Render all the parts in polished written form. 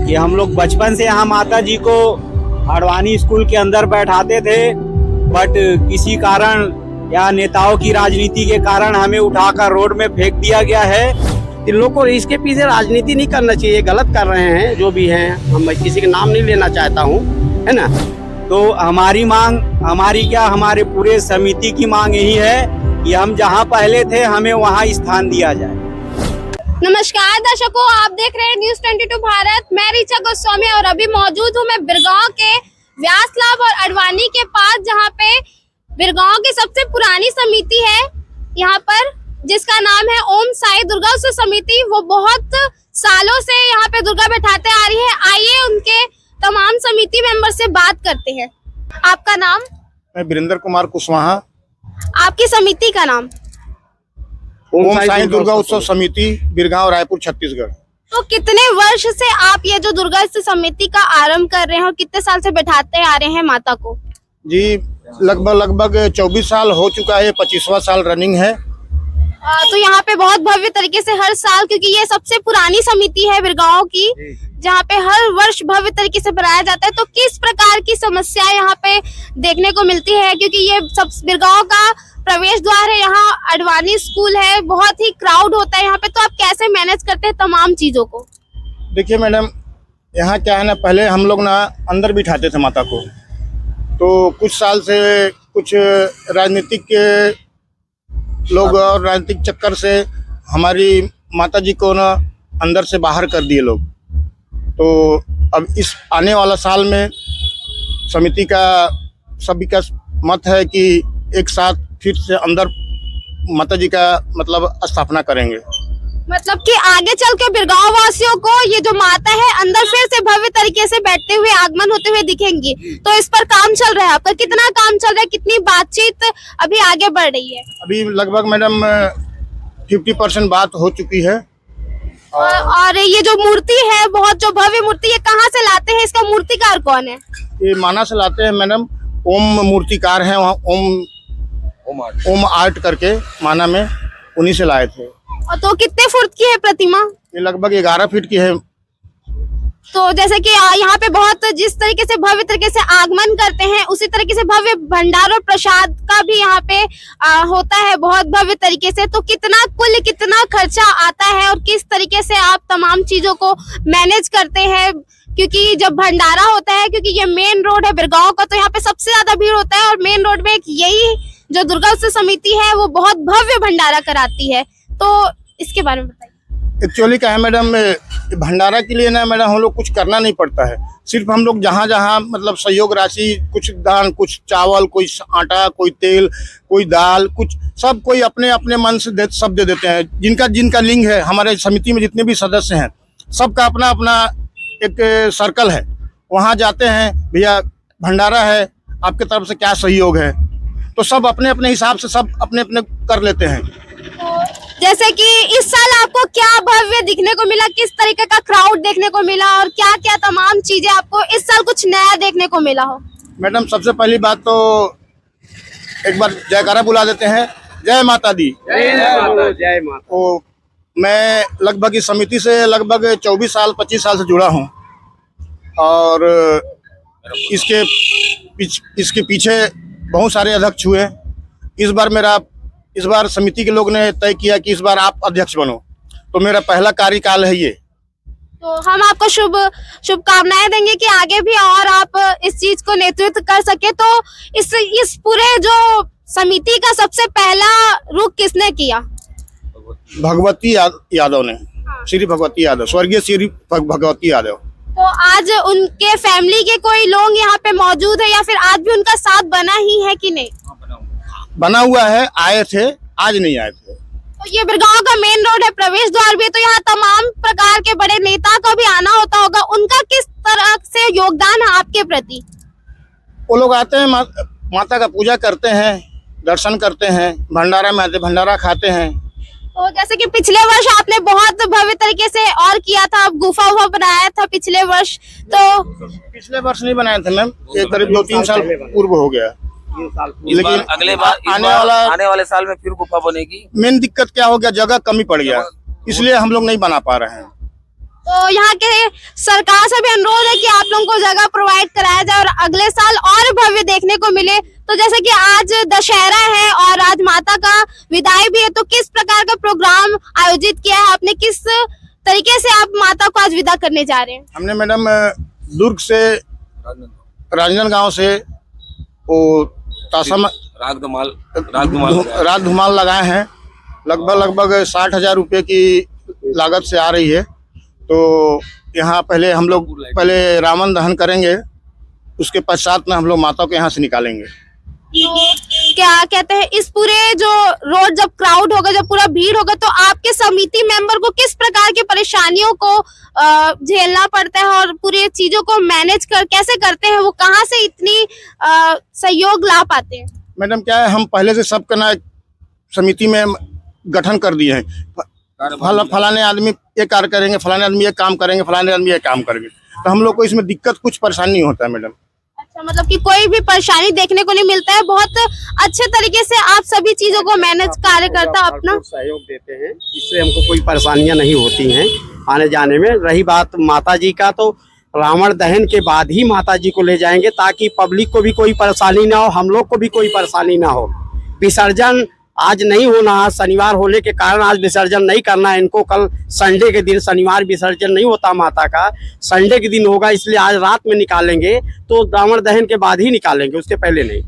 कि हम लोग बचपन से यहाँ माता जी को अडवाणी स्कूल के अंदर बैठाते थे, बट किसी कारण या नेताओं की राजनीति के कारण हमें उठाकर रोड में फेंक दिया गया है। इन लोगों को इसके पीछे राजनीति नहीं करना चाहिए, गलत कर रहे हैं जो भी हैं। हम किसी का नाम नहीं लेना चाहता हूँ, है ना। तो हमारी मांग, हमारे पूरे समिति की मांग यही है कि हम जहाँ पहले थे हमें वहाँ स्थान दिया जाए। नमस्कार दर्शकों, आप देख रहे हैं न्यूज़ 22 भारत। मैं ऋचा गोस्वामी और अभी मौजूद हूँ मैं बिरगांव के व्यासलाभ और अडवाणी के पास, जहाँ पे बिरगांव की सबसे पुरानी समिति है यहाँ पर, जिसका नाम है ओम साई दुर्गा उत्सव समिति। वो बहुत सालों से यहाँ पे दुर्गा बैठाते आ रही है। आइए उनके तमाम समिति मेंबर से बात करते हैं। आपका नाम? मैं वीरेंद्र कुमार कुशवाहा। आपकी समिति का नाम? ओम साई दुर्गा उत्सव समिति, बिरगांव, रायपुर, छत्तीसगढ़। तो कितने वर्ष से आप ये जो दुर्गा उत्सव समिति का आरंभ कर रहे हैं और कितने साल से बैठाते आ रहे हैं माता को? जी लगभग 24 साल हो चुका है, 25वां साल रनिंग है। तो यहाँ पे बहुत भव्य तरीके से हर साल, क्योंकि ये सबसे पुरानी समिति है बिरगांव की, जहाँ पे हर वर्ष भव्य तरीके से बनाया जाता है। तो किस प्रकार की समस्या यहाँ पे देखने को मिलती है? क्योंकि ये सब बिरगांव का प्रवेश द्वार है, यहाँ अडवाणी स्कूल है, बहुत ही क्राउड होता है यहाँ पे। तो आप कैसे मैनेज करते हैं तमाम चीजों को? देखिए मैडम, यहाँ क्या है ना, पहले हम लोग ना अंदर बिठाते थे माता को, तो कुछ साल से कुछ राजनीतिक के लोग और राजनीतिक चक्कर से हमारी माता जी को ना अंदर से बाहर कर दिए लोग। तो अब इस आने वाला साल में समिति का सभी का मत है कि एक साथ फिर से अंदर माता जी का मतलब स्थापना करेंगे। मतलब कि आगे चल के बिरगांव वासियों को ये जो माता है अंदर फिर से भव्य तरीके से बैठते हुए, आगमन होते हुए दिखेंगी। तो इस पर काम चल रहा है आपका? कितना काम चल रहा है, कितनी बातचीत अभी आगे बढ़ रही है? अभी लगभग मैडम 50% बात हो चुकी है। और ये जो मूर्ति है, बहुत जो भव्य मूर्ति, ये कहाँ से लाते हैं? इसका मूर्तिकार कौन है? ये माना से लाते हैं मैडम, ओम मूर्तिकार हैं वहाँ, ओम आर्ट करके माना में, उन्हीं से लाए थे। और तो कितने फुट की है प्रतिमा? ये लगभग 11 फीट की है। तो जैसे कि यहाँ पे बहुत जिस तरीके से भव्य तरीके से आगमन करते हैं, उसी तरीके से भव्य भंडार और प्रसाद का भी यहाँ पे होता है बहुत भव्य तरीके से। तो कितना खर्चा आता है और किस तरीके से आप तमाम चीजों को मैनेज करते हैं? क्योंकि जब भंडारा होता है, क्योंकि ये मेन रोड है बिरगांव का, तो यहाँ पे सबसे ज्यादा भीड़ होता है। और मेन रोड में एक यही जो दुर्गा उत्सव समिति है वो बहुत भव्य भंडारा कराती है। तो इसके बारे में बताइए। एक्चुअली क्या है मैडम, भंडारा के लिए ना मैडम हम लोग कुछ करना नहीं पड़ता है। सिर्फ हम लोग जहाँ जहाँ मतलब सहयोग राशि, कुछ दान, कुछ चावल, कोई आटा, कोई तेल, कोई दाल, कुछ सब कोई अपने अपने मन से सब दे देते हैं। जिनका लिंग है, हमारे समिति में जितने भी सदस्य हैं, सबका अपना अपना एक सर्कल है। वहाँ जाते हैं, भैया भंडारा है, आपके तरफ से क्या सहयोग है, तो सब अपने अपने हिसाब से सब अपने अपने कर लेते हैं। जैसे कि इस साल आपको क्या भव्य दिखने को मिला, किस तरीके का क्राउड देखने को मिला और क्या क्या तमाम चीजें आपको इस साल कुछ नया देखने को मिला हो? मैडम सबसे पहली बात तो एक बार जयकारा बुला देते हैं, जय माता दी। जय माता। तो मैं लगभग इस समिति से लगभग 24 साल 25 साल से जुड़ा हूँ और इसके पीछे बहुत सारे अध्यक्ष हुए। इस बार समिति के लोग ने तय किया कि इस बार आप अध्यक्ष बनो, तो मेरा पहला कार्यकाल है ये। तो हम आपको शुभकामनाएं देंगे कि आगे भी और आप इस चीज को नेतृत्व कर सके। तो इस पूरे जो समिति का सबसे पहला रुख किसने किया? भगवती यादव ने, श्री भगवती यादव, स्वर्गीय श्री भगवती यादव। तो आज उनके फैमिली के कोई लोग यहाँ पे मौजूद है या फिर आज भी उनका साथ बना ही है कि नहीं? बना हुआ है, आए थे, आज नहीं आए थे। तो ये बिरगांव का मेन रोड है, प्रवेश द्वार भी है, तो यहाँ तमाम प्रकार के बड़े नेता का भी आना होता होगा। उनका किस तरह से योगदान है आपके प्रति? वो लोग आते हैं, माता का पूजा करते हैं, दर्शन करते हैं, भंडारा में आते, भंडारा खाते हैं। तो जैसे कि पिछले वर्ष आपने बहुत भव्य तरीके से और किया था, गुफा बनाया था पिछले वर्ष। तो पिछले वर्ष नहीं बनाए थे मैम, ये करीब 2-3 साल पूर्व हो गया। लेकिन अगले बार आने वाले साल में फिर गुफा बनेगी। मेन दिक्कत क्या हो गया, जगह कमी पड़ गया, इसलिए हम लोग नहीं बना पा रहे हैं। तो यहाँ के सरकार से भी अनुरोध है कि आप लोगों को जगह प्रोवाइड कराया जाए और अगले साल और भव्य देखने को मिले। तो जैसे कि आज दशहरा है और आज माता का विदाई भी है, तो किस प्रकार का प्रोग्राम आयोजित किया है आपने, किस तरीके से आप माता को आज विदा करने जा रहे हैं? हमने मैडम दुर्ग से राजनांदगांव से वो तासा राग धुमाल लगाए हैं। लगभग 60,000 रुपये की लागत से आ रही है। तो यहाँ पहले हम लोग रावण दहन करेंगे, उसके पश्चात में हम लोग माता को यहाँ से निकालेंगे। तो क्या कहते हैं, इस पूरे जो रोड जब क्राउड होगा, जब पूरा भीड़ होगा, तो आपके समिति मेंबर को किस प्रकार की परेशानियों को झेलना पड़ता है और पूरी चीजों को मैनेज कैसे करते हैं? वो कहाँ से इतनी सहयोग ला पाते हैं? मैडम क्या है, हम पहले से सबका ना समिति में गठन कर दिए हैं। फलाने आदमी ये कार्य करेंगे, फलाने आदमी ये काम करेंगे, फलाने आदमी ये काम करेंगे। तो हम लोग को इसमें दिक्कत कुछ परेशानी नहीं होता है मैडम। अच्छा, मतलब कि कोई भी परेशानी देखने को नहीं मिलता है। बहुत अच्छे तरीके से आप सभी चीजों को मैनेज कार्यकर्ता अपना सहयोग देते हैं, इससे हमको कोई परेशानियां नहीं होती हैं आने जाने में। रही बात माता जी का, तो रावण दहन के बाद ही माता जी को ले जाएंगे ताकि पब्लिक को भी कोई परेशानी ना हो, हम लोग को भी कोई परेशानी ना हो। विसर्जन आज नहीं होना, शनिवार होने के कारण आज विसर्जन नहीं करना है इनको। कल संडे के दिन, शनिवार विसर्जन नहीं होता माता का, संडे के दिन होगा, इसलिए आज रात में निकालेंगे। तो रावण दहन के बाद ही निकालेंगे, उसके पहले नहीं।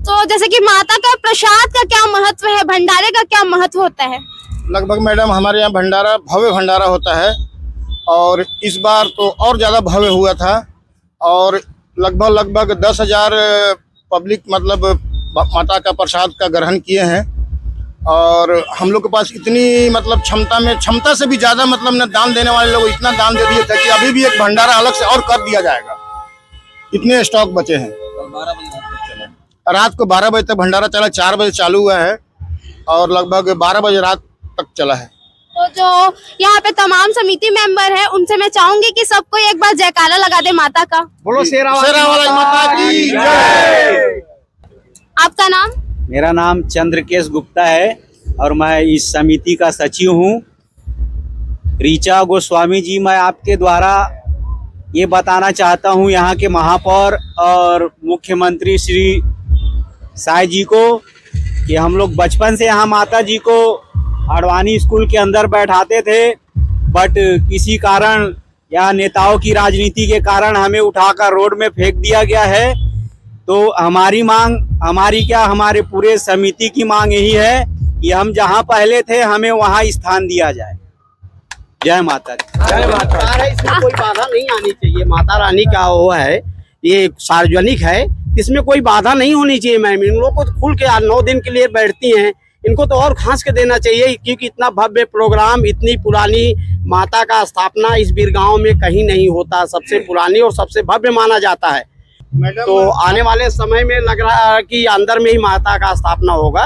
तो जैसे कि माता का प्रसाद का क्या महत्व है, भंडारे का क्या महत्व होता है? लगभग मैडम हमारे यहाँ भंडारा, भव्य भंडारा होता है और इस बार तो और ज़्यादा भव्य हुआ था और लगभग 10,000 पब्लिक मतलब माता का प्रसाद का ग्रहण किए हैं। और हम लोग के पास इतनी मतलब क्षमता से भी ज़्यादा मतलब न दान देने वाले लोग इतना दान दे दिए थे कि अभी भी एक भंडारा अलग से और कर दिया जाएगा। इतने स्टॉक बचे हैं। रात को 12 बजे तक भंडारा चला, 4 बजे चालू हुआ है और लगभग 12 बजे रात तक चला है। तो जो यहाँ पे तमाम समिति मेंबर है, उनसे मैं चाहूंगी कि सबको एक बार जयकारा लगा दे माता का। बोलो शेरा वाली माता की जय। आपका नाम? मेरा नाम चंद्रकेश गुप्ता है और मैं इस समिति का सचिव हूँ। ऋचा गोस्वामी जी, मैं आपके द्वारा ये बताना चाहता हूँ यहाँ के महापौर और मुख्यमंत्री श्री साय जी को कि हम लोग बचपन से यहाँ माता जी को हड़वानी स्कूल के अंदर बैठाते थे, बट किसी कारण या नेताओं की राजनीति के कारण हमें उठाकर रोड में फेंक दिया गया है। तो हमारी मांग, हमारे पूरे समिति की मांग यही है कि हम जहां पहले थे हमें वहां स्थान दिया जाए। जय माता दी। जय माता। इसमें कोई बाधा नहीं आनी चाहिए। माता रानी का वो है, ये सार्वजनिक है, इसमें कोई बाधा नहीं होनी चाहिए। मैम इन लोगों को तो खुल के 9 दिन के लिए बैठती हैं, इनको तो और खास के देना चाहिए, क्योंकि इतना भव्य प्रोग्राम, इतनी पुरानी माता का स्थापना इस बीरगांव में कहीं नहीं होता। सबसे पुरानी और सबसे भव्य माना जाता है। तो आने वाले समय में लग रहा है कि अंदर में ही माता का स्थापना होगा।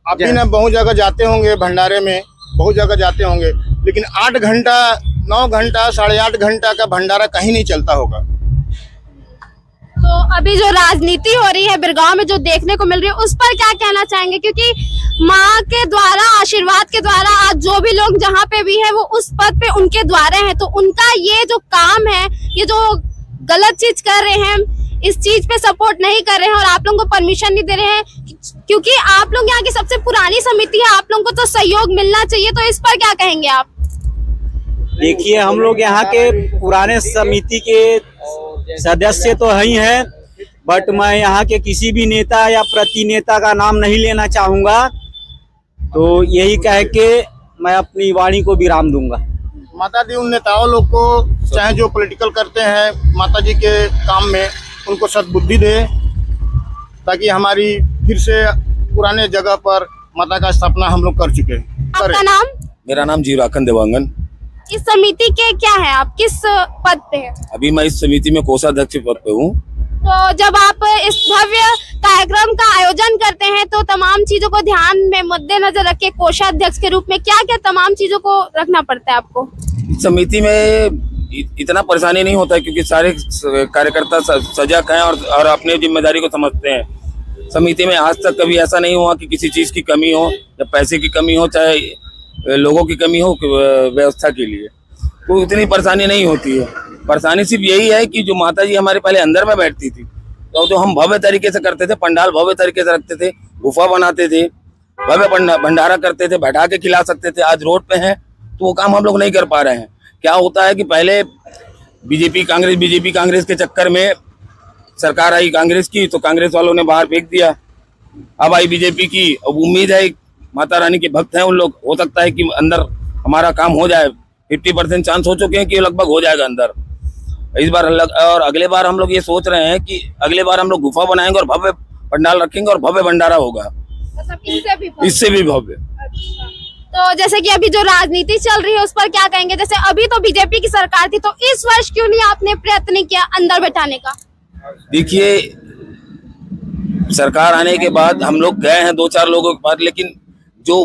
आप भी ना बहुत जगह जाते होंगे भंडारे में, बहुत जगह जाते होंगे, लेकिन 8 घंटा 9 घंटा 8.5 घंटा का भंडारा कहीं नहीं चलता होगा। तो अभी जो राजनीति हो रही है बीरगांव में, जो देखने को मिल रही है, उस पर क्या कहना चाहेंगे? क्योंकि माँ के द्वारा, आशीर्वाद के द्वारा आज जो भी लोग जहाँ पे भी है वो उस पद पे उनके द्वारा है। तो उनका ये जो काम है, ये जो गलत चीज कर रहे हैं, इस चीज पे सपोर्ट नहीं कर रहे हैं और आप लोगों को परमिशन नहीं दे रहे हैं, क्योंकि आप लोग यहाँ की सबसे पुरानी समिति है, आप लोगों को तो सहयोग मिलना चाहिए। तो इस पर क्या कहेंगे आप? देखिए, हम लोग यहाँ के पुराने समिति के सदस्य तो ही हैं, बट मैं यहाँ के किसी भी नेता या प्रतिनेता का नाम नहीं लेना चाहूँगा। तो यही कह के मैं अपनी वाणी को विराम दूंगा। माता दी उन नेताओं लोग को, चाहे जो पॉलिटिकल करते हैं माता जी के काम में, उनको सद्बुद्धि दे ताकि हमारी फिर से पुराने जगह पर माता का स्थापना हम लोग कर चुके हैं। आपका नाम? मेरा नाम जीवराखन देवांगन। इस समिति के क्या है, आप किस पद पे हैं? अभी मैं इस समिति में कोषाध्यक्ष पद पे हूँ। तो जब आप इस भव्य कार्यक्रम का आयोजन करते हैं तो तमाम चीजों को ध्यान में मद्देनजर रख के कोषाध्यक्ष के रूप में क्या क्या तमाम चीजों को रखना पड़ता है आपको? समिति में इतना परेशानी नहीं होता है क्योंकि सारे कार्यकर्ता सजग हैं और अपने जिम्मेदारी को समझते हैं। समिति में आज तक कभी ऐसा नहीं हुआ कि किसी चीज़ की कमी हो, या पैसे की कमी हो, चाहे लोगों की कमी हो व्यवस्था के लिए। कोई उतनी परेशानी नहीं होती है। परेशानी सिर्फ यही है कि जो माता जी हमारे पहले अंदर में बैठती थी, तो जो हम भव्य तरीके से करते थे, पंडाल भव्य तरीके से रखते थे, गुफा बनाते थे, भव्य भंडारा करते थे, बैठा के खिला सकते थे। आज रोड पे हैं तो वो काम हम लोग नहीं कर पा रहे हैं। क्या होता है कि पहले बीजेपी कांग्रेस के चक्कर में सरकार आई कांग्रेस की, तो कांग्रेस वालों ने बाहर फेंक दिया। अब आई बीजेपी की, अब उम्मीद है माता रानी के भक्त हैं उन लोग, हो सकता है कि अंदर हमारा काम हो जाए। 50% चांस हो चुके हैं कि लगभग हो जाएगा अंदर इस बार। और अगले बार हम लोग ये सोच रहे हैं कि अगले बार हम लोग गुफा बनाएंगे और भव्य पंडाल रखेंगे और भव्य भंडारा होगा, मतलब इससे भी भव्य। तो जैसे कि अभी जो राजनीति चल रही है उस पर क्या कहेंगे? जैसे अभी तो बीजेपी की सरकार थी, तो इस वर्ष क्यों नहीं आपने प्रयत्न किया अंदर बैठाने का? देखिए, सरकार आने के बाद हम लोग गए हैं 2-4 लोगों के पास, लेकिन जो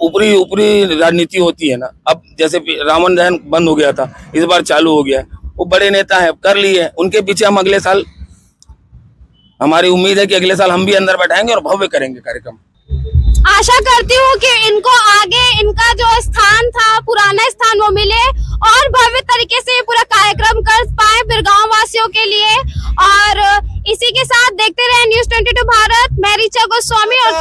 ऊपरी राजनीति होती है ना, अब जैसे रावण दहन बंद हो गया था, इस बार चालू हो गया। वो बड़े नेता है, कर लिए, उनके पीछे हम अगले साल, हमारी उम्मीद है कि अगले साल हम भी अंदर बैठाएंगे और भव्य करेंगे कार्यक्रम। आशा करती हूँ कि इनको आगे इनका जो स्थान था, पुराना स्थान, वो मिले और भव्य तरीके से पूरा कार्यक्रम कर पाए बिरगांव वासियों के लिए। और इसी के साथ देखते रहे न्यूज़ 22 भारत। मैं ऋचा गोस्वामी और